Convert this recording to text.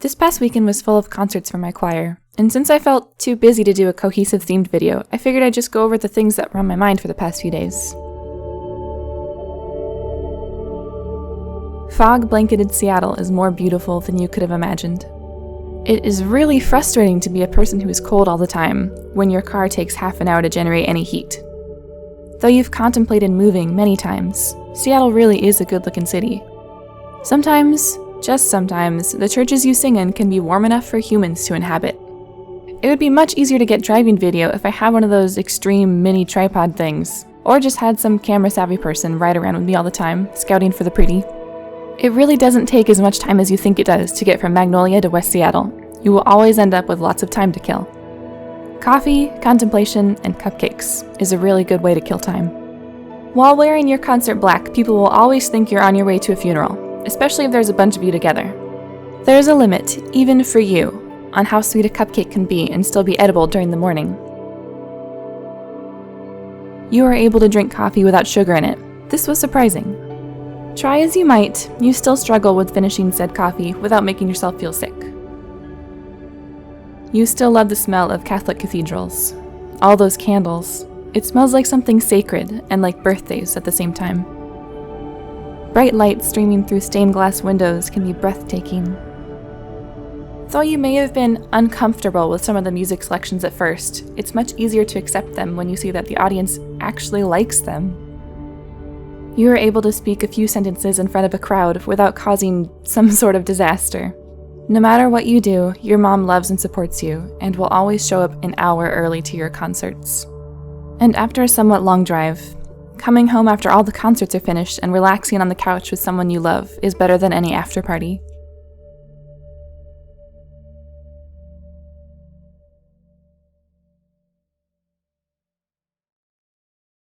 This past weekend was full of concerts for my choir, and since I felt too busy to do a cohesive themed video, I figured I'd just go over the things that were on my mind for the past few days. Fog-blanketed Seattle is more beautiful than you could have imagined. It is really frustrating to be a person who is cold all the time, when your car takes half an hour to generate any heat. Though you've contemplated moving many times, Seattle really is a good-looking city. Sometimes, just sometimes, the churches you sing in can be warm enough for humans to inhabit. It would be much easier to get driving video if I had one of those extreme mini tripod things, or just had some camera-savvy person ride around with me all the time, scouting for the pretty. It really doesn't take as much time as you think it does to get from Magnolia to West Seattle. You will always end up with lots of time to kill. Coffee, contemplation, and cupcakes is a really good way to kill time. While wearing your concert black, people will always think you're on your way to a funeral, especially if there's a bunch of you together. There's a limit, even for you, on how sweet a cupcake can be and still be edible during the morning. You are able to drink coffee without sugar in it. This was surprising. Try as you might, you still struggle with finishing said coffee without making yourself feel sick. You still love the smell of Catholic cathedrals. All those candles. It smells like something sacred and like birthdays at the same time. Bright light streaming through stained glass windows can be breathtaking. Though you may have been uncomfortable with some of the music selections at first, it's much easier to accept them when you see that the audience actually likes them. You are able to speak a few sentences in front of a crowd without causing some sort of disaster. No matter what you do, your mom loves and supports you, and will always show up an hour early to your concerts. And after a somewhat long drive, coming home after all the concerts are finished and relaxing on the couch with someone you love is better than any after party.